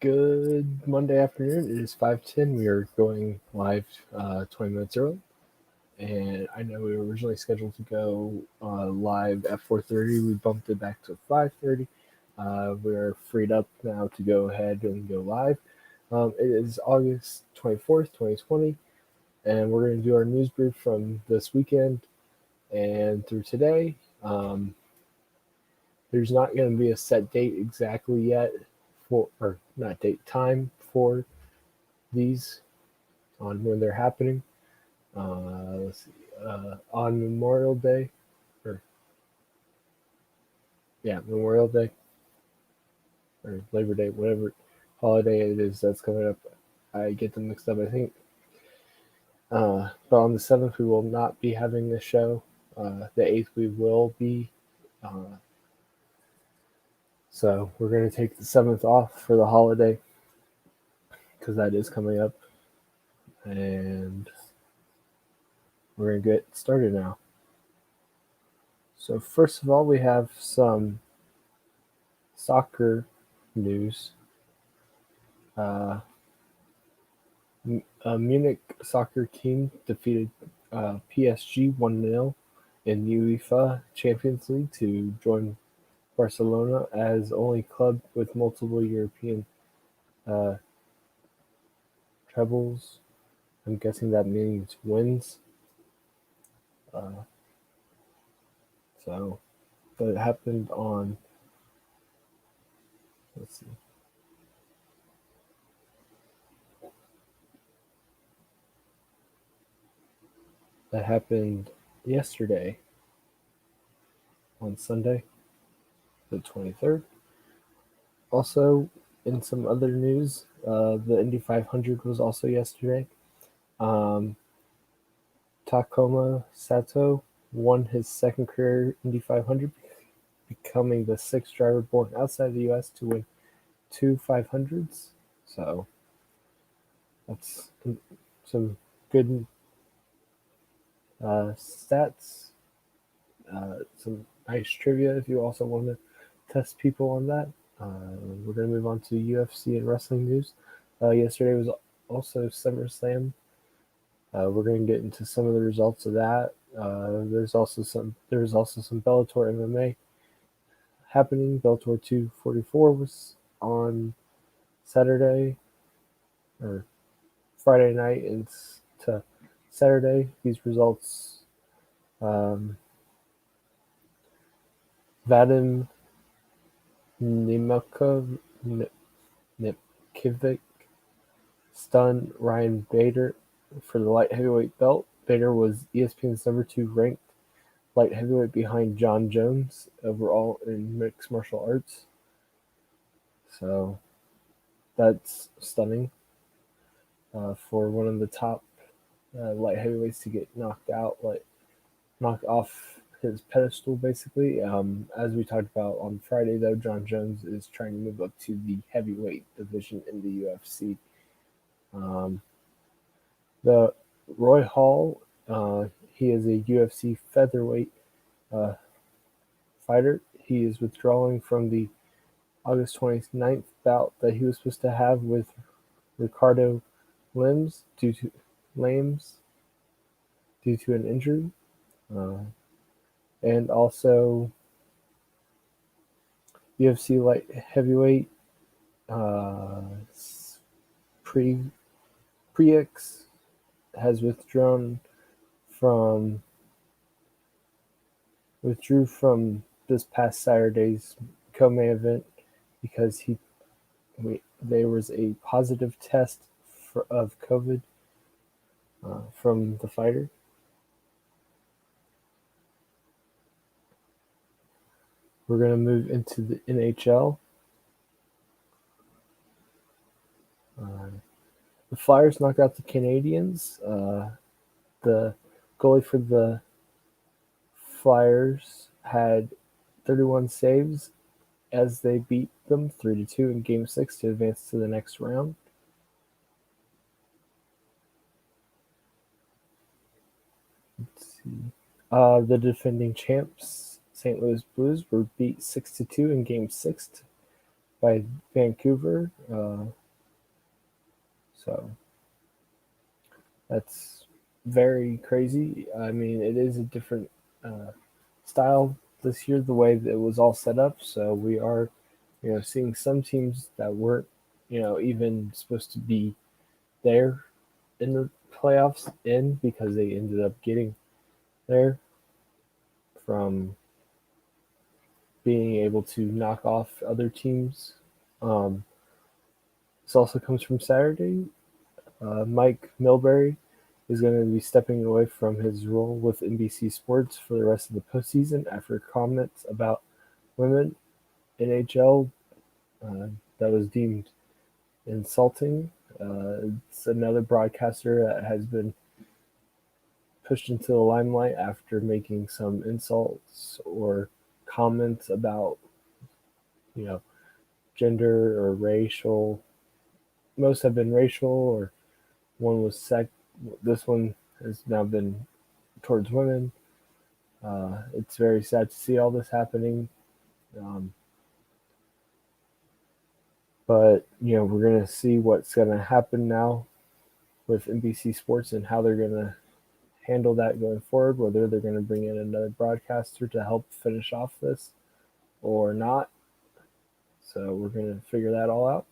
Good Monday afternoon. It is 5:10. We are going live 20 minutes early. And I know we were originally scheduled to go live at 4:30. We bumped it back to 5:30. We're freed up now to go ahead and go live. It is August 24th, 2020, and we're going to do our news brief from this weekend and through today. There's not going to be a set date exactly yet or not date, time for these on when they're happening. Let's see, on Memorial Day, or Memorial Day or Labor Day, whatever holiday it is that's coming up. I get them mixed up. I think, but on the 7th we will not be having this show. The 8th we will be. So we're going to take the 7th off for the holiday because that is coming up, and we're going to get started now. So first of all, we have some soccer news. A Munich soccer team defeated PSG 1-0 in UEFA Champions League to join Barcelona as only club with multiple European trebles. I'm guessing that means wins. So that happened on, let's see. That happened yesterday on Sunday, the 23rd. Also, in some other news, the Indy 500 was also yesterday. Takuma Sato won his second career Indy 500, becoming the sixth driver born outside the U.S. to win two 500s. So that's some good stats, some nice trivia if you also want to test people on that. We're going to move on to UFC and wrestling news. Yesterday was also SummerSlam. We're going to get into some of the results of that. There's also some Bellator MMA happening. Bellator 244 was on Saturday or Friday night into Saturday. These results: Vadim Nimkovic stunned Ryan Bader for the light heavyweight belt. Bader was ESPN's number 2 ranked light heavyweight behind John Jones overall in mixed martial arts. So that's stunning for one of the top light heavyweights to get knocked off his pedestal, basically. As we talked about on Friday, though, John Jones is trying to move up to the heavyweight division in the UFC. The Roy Hall, he is a UFC featherweight fighter. He is withdrawing from the August 29th bout that he was supposed to have with Ricardo Lames due to an injury. And also UFC light heavyweight Prix has withdrew from this past Saturday's co-main event because there was a positive test of COVID from the fighter. We're going to move into the NHL. The Flyers knocked out the Canadiens. The goalie for the Flyers had 31 saves as they beat them 3-2 in Game 6 to advance to the next round. Let's see. The defending champs, St. Louis Blues, were beat 6-2 in Game 6 by Vancouver. So that's very crazy. I mean, it is a different style this year, the way that it was all set up. So we are, seeing some teams that weren't, even supposed to be there in the playoffs in because they ended up getting there from being able to knock off other teams. Um, this also comes from Saturday. Mike Milbury is going to be stepping away from his role with NBC Sports for the rest of the postseason after comments about women NHL that was deemed insulting. It's another broadcaster that has been pushed into the limelight after making some insults or comments about, you know, gender or racial. Most have been racial, or one was sex. This one has now been towards women. It's very sad to see all this happening. Um, but, we're going to see what's going to happen now with NBC Sports and how they're going to handle that going forward, whether they're going to bring in another broadcaster to help finish off this or not. So we're going to figure that all out.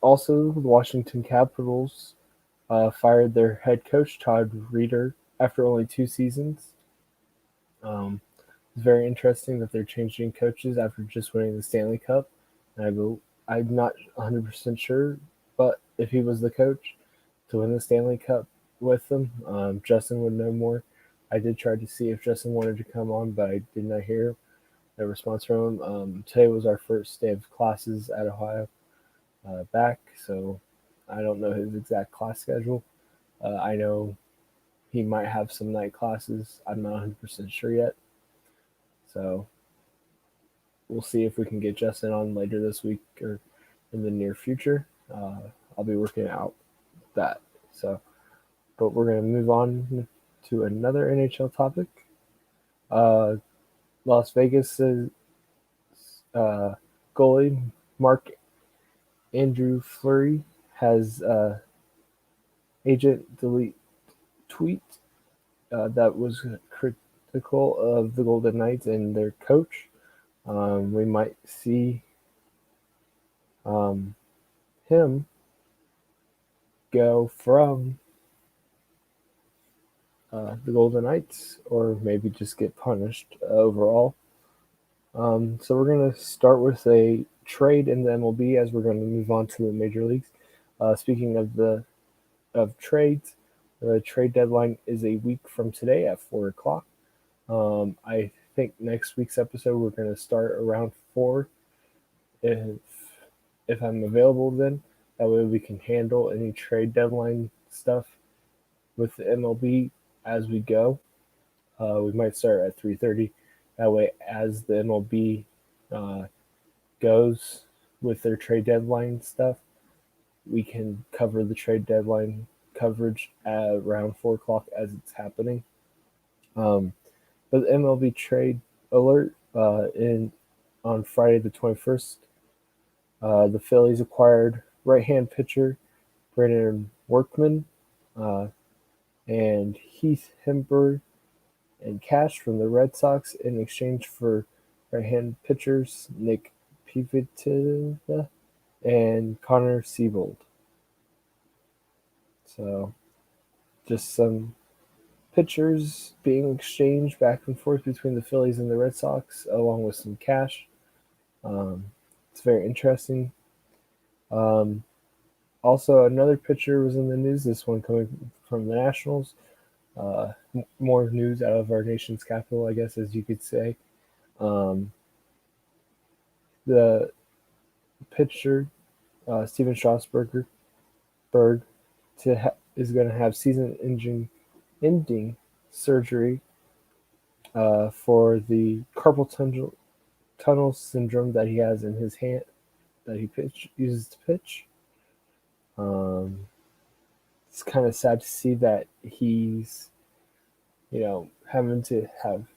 Also, the Washington Capitals fired their head coach, Todd Reeder, after only 2 seasons. It's very interesting that they're changing coaches after just winning the Stanley Cup. And I'm not 100% sure, but if he was the coach to win the Stanley Cup with them, Justin would know more. I did try to see if Justin wanted to come on, but I did not hear a response from him. Today was our first day of classes at Ohio back, so I don't know his exact class schedule. I know he might have some night classes. I'm not 100% sure yet. So we'll see if we can get Justin on later this week or in the near future. I'll be working out that. So, but we're going to move on to another NHL topic. Las Vegas goalie Mark Andrew Fleury has agent delete tweet that was critical of the Golden Knights and their coach. We might see him go from the Golden Knights, or maybe just get punished overall. So we're going to start with a trade in the MLB as we're going to move on to the major leagues. Speaking of trades, the trade deadline is a week from today at 4:00. I think next week's episode we're going to start around 4 if I'm available then. That way we can handle any trade deadline stuff with the MLB as we go. We might start at 3:30. That way, as the MLB goes with their trade deadline stuff, we can cover the trade deadline coverage at around 4:00 as it's happening. But the MLB trade alert on Friday the 21st, the Phillies acquired right-hand pitcher Brandon Workman and Heath Hemberg and cash from the Red Sox in exchange for right-hand pitchers Nick Pivetta and Connor Siebold. So just some pitchers being exchanged back and forth between the Phillies and the Red Sox, along with some cash. It's very interesting. Also, another pitcher was in the news, this one coming from the Nationals. More news out of our nation's capital, I guess, as you could say. The pitcher, Steven Strasburger, is going to have season-ending surgery for the carpal tunnel syndrome that he has in his hand that he uses to pitch. It's kind of sad to see that he's, having to have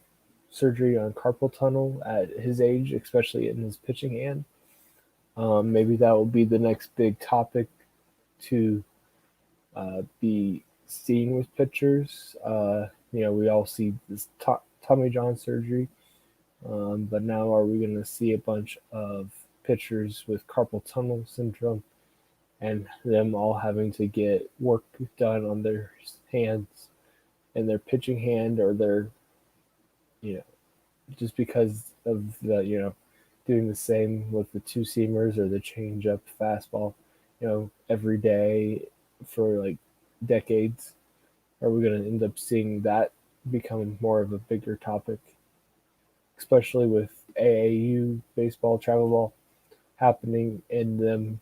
surgery on carpal tunnel at his age, especially in his pitching hand. Maybe that will be the next big topic to be seen with pitchers. We all see this Tommy John surgery, but now are we going to see a bunch of pitchers with carpal tunnel syndrome and them all having to get work done on their hands and their pitching hand or their, you know, just because of the, doing the same with the two seamers or the change up fastball, every day for like decades? Are we going to end up seeing that becoming more of a bigger topic, especially with AAU baseball, travel ball happening in them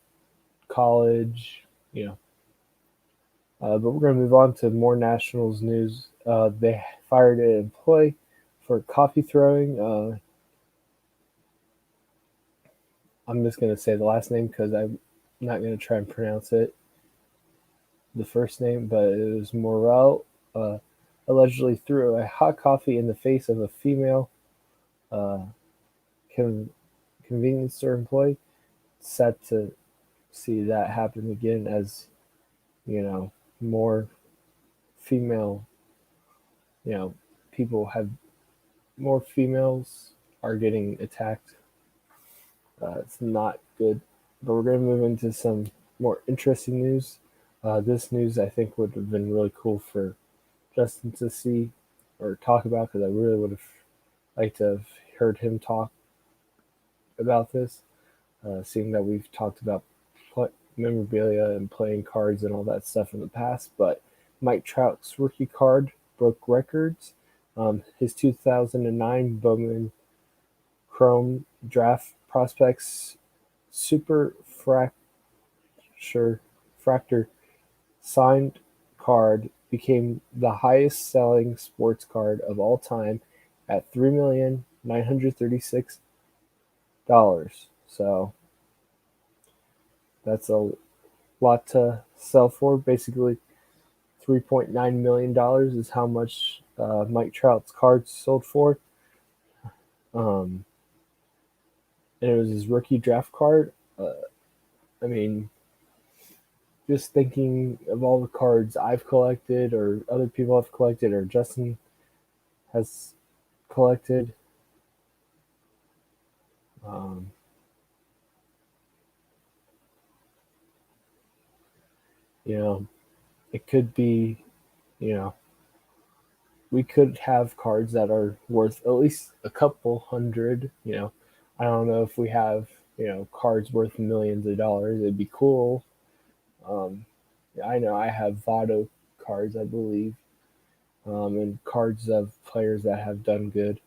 college, but we're going to move on to more Nationals news. They fired an employee for coffee throwing. I'm just going to say the last name because I'm not going to try and pronounce it, the first name, but it was Morel. Allegedly threw a hot coffee in the face of a female uh, convenience store employee. Sad to see that happen again as, more female, people have more females are getting attacked. It's not good. But we're going to move into some more interesting news. This news I think would have been really cool for Justin to see or talk about because I really would have liked to have heard him talk about this, seeing that we've talked about memorabilia and playing cards and all that stuff in the past. But Mike Trout's rookie card broke records. His 2009 Bowman Chrome Draft Prospects Super Fractor signed card became the highest selling sports card of all time at $3,936. So that's a lot to sell for. Basically, $3.9 million is how much Mike Trout's cards sold for. And it was his rookie draft card. I mean, just thinking of all the cards I've collected or other people have collected or Justin has collected. It could be, we could have cards that are worth at least a couple hundred. I don't know if we have, cards worth millions of dollars. It'd be cool. I know I have Votto cards, I believe, and cards of players that have done good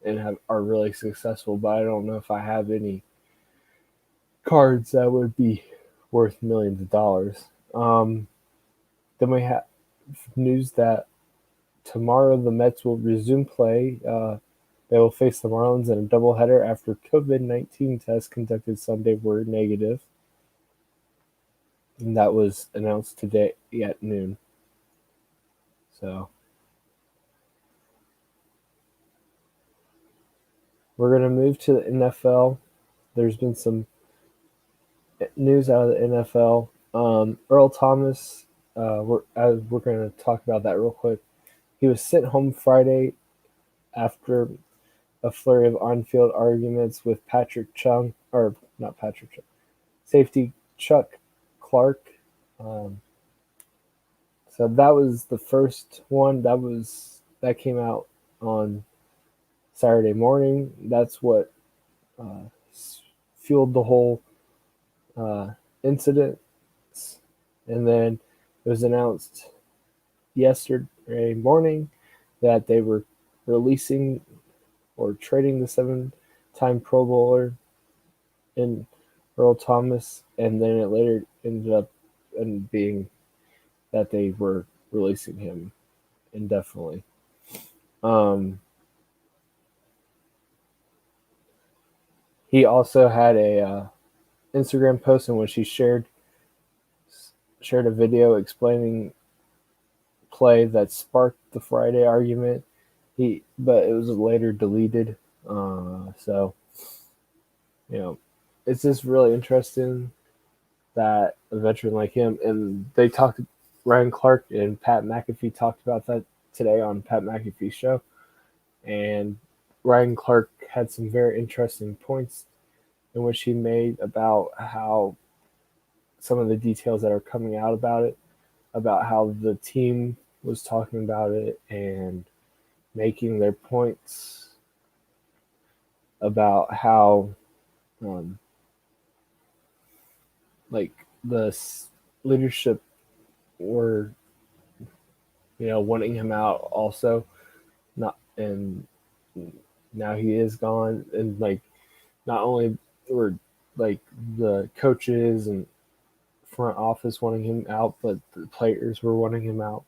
and are really successful. But I don't know if I have any cards that would be worth millions of dollars. Then we have news that tomorrow the Mets will resume play. They will face the Marlins in a doubleheader after COVID-19 tests conducted Sunday were negative. And that was announced today at noon. So we're going to move to the NFL. There's been some news out of the NFL. Earl Thomas, we're going to talk about that real quick. He was sent home Friday after a flurry of on-field arguments with safety Chuck Clark. So that was the first one that came out on Saturday morning. That's what fueled the whole incident. And then it was announced yesterday morning that they were releasing or trading the 7-time Pro Bowler in Earl Thomas, and then it later ended up being that they were releasing him indefinitely. He also had a Instagram post in which he shared a video explaining play that sparked the Friday argument. but it was later deleted. So it's just really interesting that a veteran like him, and they talked. Ryan Clark and Pat McAfee talked about that today on Pat McAfee's show, and Ryan Clark had some very interesting points in which he made about how some of the details that are coming out about it, about how the team was talking about it and making their points about how um, like the leadership were wanting him out also, not and now he is gone, and like not only were like the coaches and front office wanting him out, but the players were wanting him out.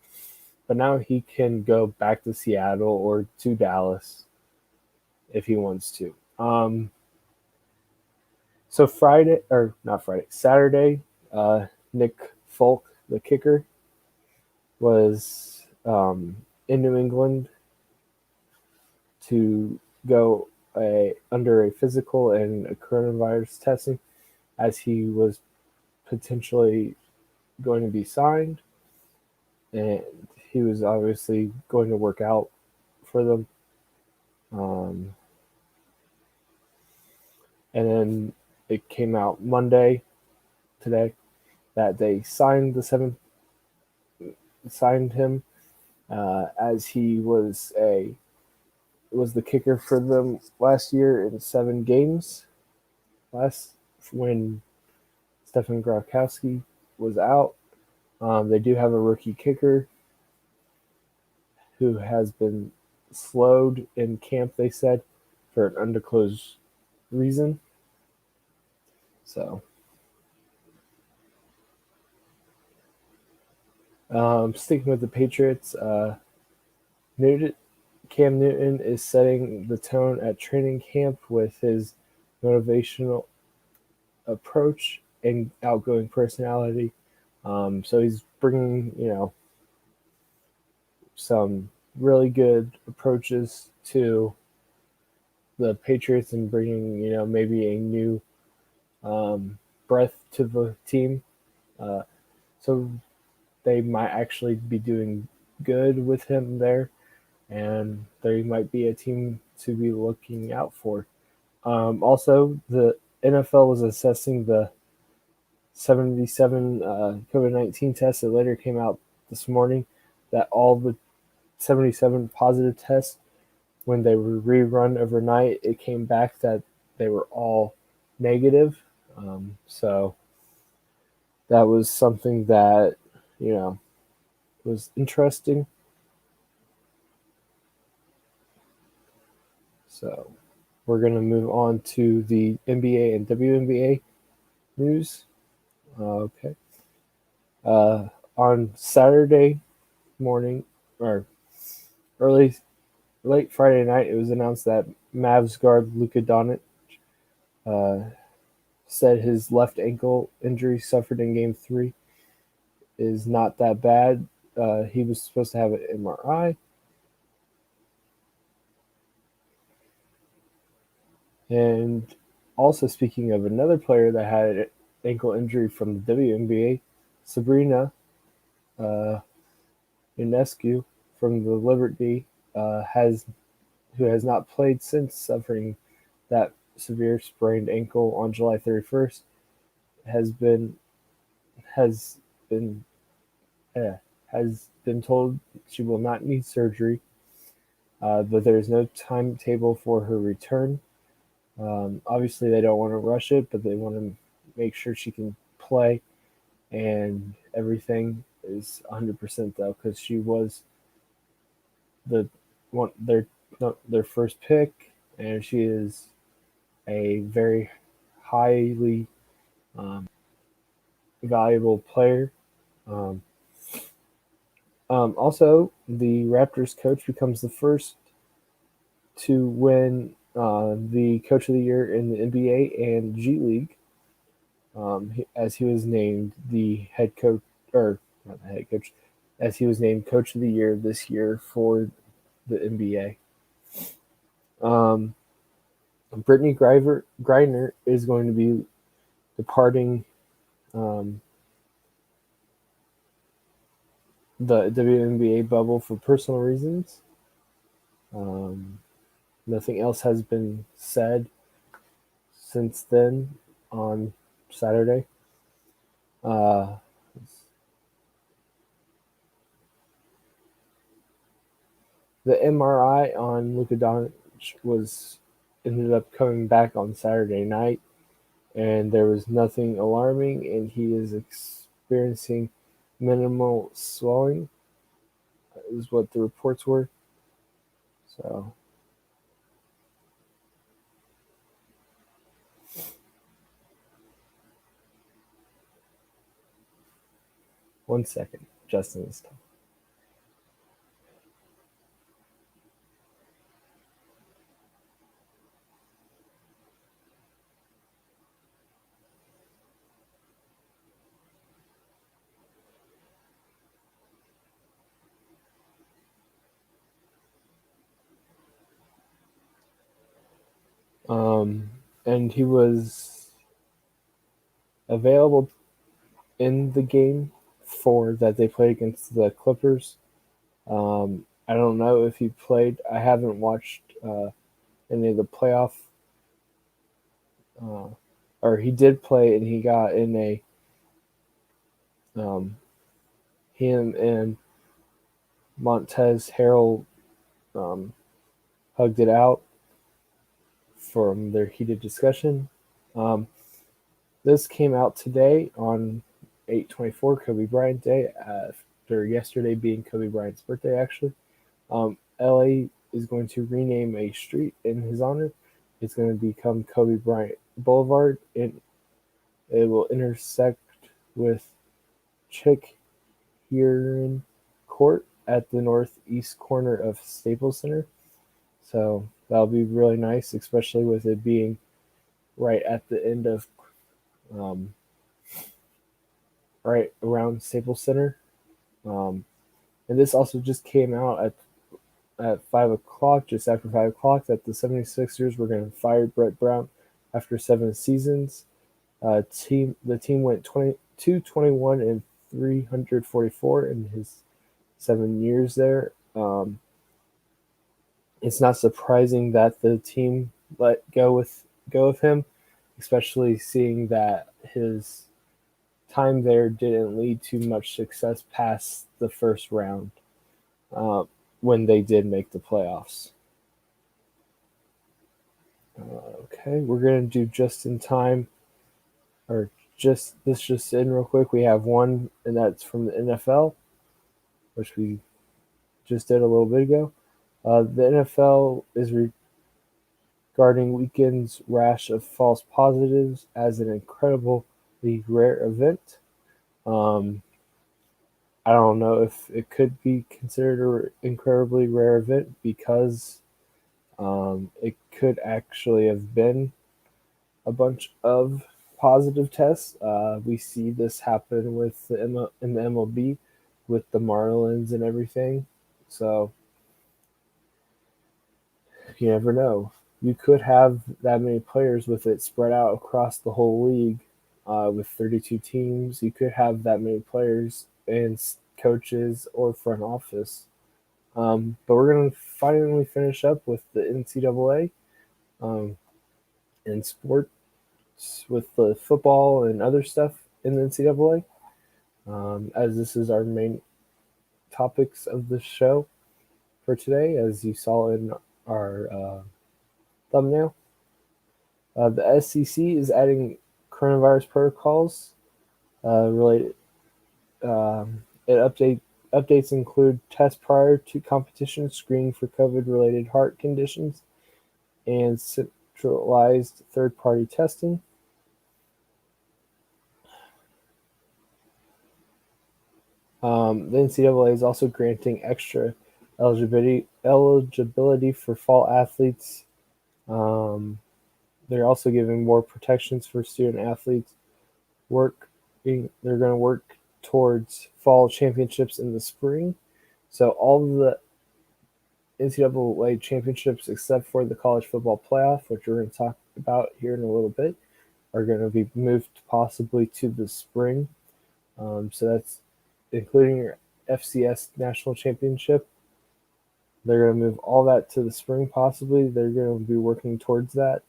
But now he can go back to Seattle or to Dallas if he wants to. So Friday, or not Friday, Saturday, Nick Folk, the kicker, was in New England to go under a physical and a coronavirus testing, as he was potentially going to be signed, and he was obviously going to work out for them. Um, and then it came out Monday today that they signed him, as he was the kicker for them last year in 7 games. When Stefan Gronkowski was out. They do have a rookie kicker who has been slowed in camp, they said, for an undisclosed reason. So, sticking with the Patriots, Cam Newton is setting the tone at training camp with his motivational approach and outgoing personality. So he's bringing, some really good approaches to the Patriots and bringing, maybe a new breath to the team. So they might actually be doing good with him there, and they might be a team to be looking out for. Also, the NFL was assessing the 77 COVID-19 tests that later came out this morning, that all the 77 positive tests, when they were rerun overnight, it came back that they were all negative. So that was something that, was interesting. So we're going to move on to the NBA and WNBA news. Okay. On Saturday morning, or late Friday night, it was announced that Mavs guard Luka Doncic said his left ankle injury suffered in Game 3 is not that bad. He was supposed to have an MRI. And also, speaking of another player that had an ankle injury from the WNBA, Sabrina Ionescu from the Liberty, who has not played since suffering that severe sprained ankle on July 31st, has been has been has been told she will not need surgery, but there is no timetable for her return. Obviously, they don't want to rush it, but they want to make sure she can play, and everything is 100% though, because she was the one their first pick, and she is a very highly valuable player. Um, Also, the Raptors coach becomes the first to win the Coach of the Year in the NBA and G League, as he was named the head coach, or not the head coach, as he was named Coach of the Year this year for the NBA. Brittany Griner is going to be departing the WNBA bubble for personal reasons. Nothing else has been said since then on Saturday. The MRI on Luka Doncic ended up coming back on Saturday night, and there was nothing alarming, and he is experiencing minimal swelling, is what the reports were. So, one second, Justin is talking. And he was available in the game that they played against the Clippers. I don't know if he played. I haven't watched any of the playoff. Or he did play, and he got in a. Him and Montez Harrell hugged it out from their heated discussion. This came out today on 8/24, Kobe Bryant Day, after yesterday being Kobe Bryant's birthday, actually. LA is going to rename a street in his honor. It's going to become Kobe Bryant Boulevard, and it will intersect with Chick Heron Court at the northeast corner of Staples Center. So that'll be really nice, especially with it being right at the end of right around Staples Center. And this also just came out at 5 o'clock, just after 5 o'clock, that the 76ers were going to fire Brett Brown after 7 seasons. The team went 22-21 and 344 in his 7 years there. It's not surprising that the team let go of him, especially seeing that his time there didn't lead to much success past the first round when they did make the playoffs. Okay, we're going to do just in time, or just in real quick. We have one, and that's from the NFL, which we just did a little bit ago. The NFL is regarding weekend's rash of false positives as an incredibly rare event. I don't know if it could be considered an incredibly rare event because it could actually have been a bunch of positive tests. We see this happen with in the MLB with the Marlins and everything. So you never know. You could have that many players with it spread out across the whole league with 32 teams. You could have that many players and coaches or front office. But we're going to finally finish up with the NCAA and sports with the football and other stuff in the NCAA, as this is our main topics of the show for today, as you saw in our thumbnail. The SEC is adding coronavirus protocols related. Updates include tests prior to competition, screening for COVID-related heart conditions, and centralized third-party testing. The NCAA is also granting extra eligibility for fall athletes. They're also giving more protections for student athletes. They're going to work towards fall championships in the spring. So all of the NCAA championships, except for the college football playoff, which we're going to talk about here in a little bit, are going to be moved possibly to the spring. So that's including your FCS national championship. They're going to move all that to the spring, possibly. They're going to be working towards that.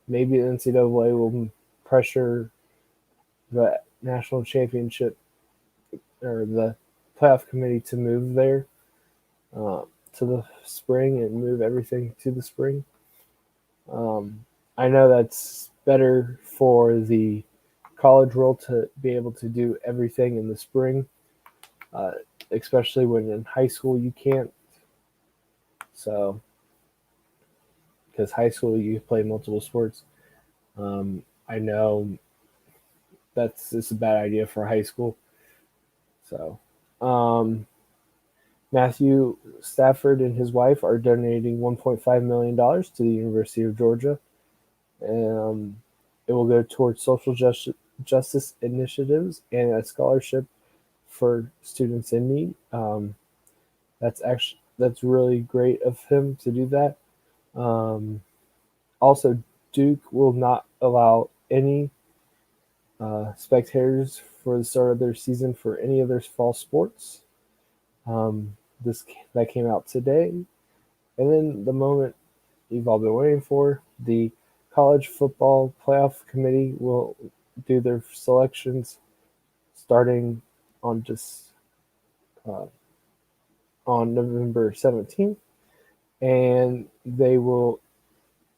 Maybe the NCAA will pressure the national championship or the playoff committee to move there to the spring and move everything to the spring. I know that's better for the college world to be able to do everything in the spring, uh, especially when in high school you can't. So, because high school you play multiple sports. I know it's a bad idea for high school. So, Matthew Stafford and his wife are donating $1.5 million to the University of Georgia. It will go towards social justice initiatives and a scholarship for students in need. That's really great of him to do that. Also, Duke will not allow any spectators for the start of their season for any of their fall sports. This that came out today, and then the moment you've all been waiting for, the college football playoff committee will do their selections starting on just on November 17th, and they will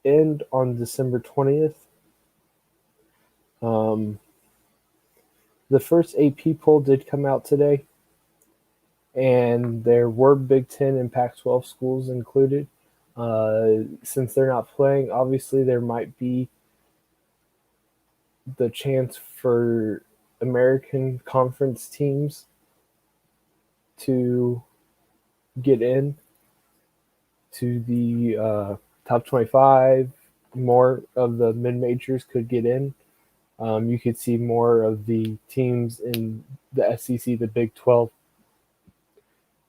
end on December 20th. The first AP poll did come out today, and there were Big Ten and Pac-12 schools included. Since they're not playing, obviously there might be the chance for American Conference teams to get in to the top 25. More of the mid-majors could get in. You could see more of the teams in the SEC, the Big 12,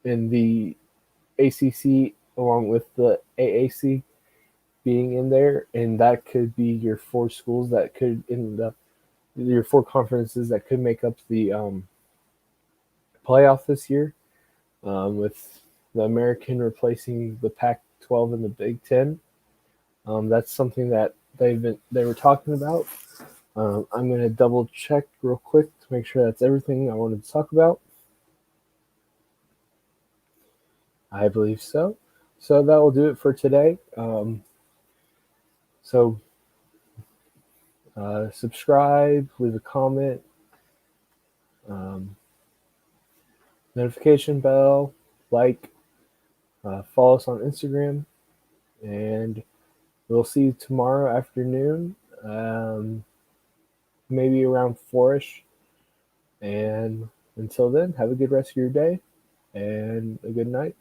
and the ACC, along with the AAC being in there, and that could be your four schools that could end up, your four conferences that could make up the playoff this year, with the American replacing the Pac-12 and the Big Ten. That's something that they were talking about. I'm going to double check real quick to make sure that's everything I wanted to talk about. I believe so. So that will do it for today. Subscribe, leave a comment, notification bell, like, follow us on Instagram, and we'll see you tomorrow afternoon, maybe around 4ish. And until then, have a good rest of your day and a good night.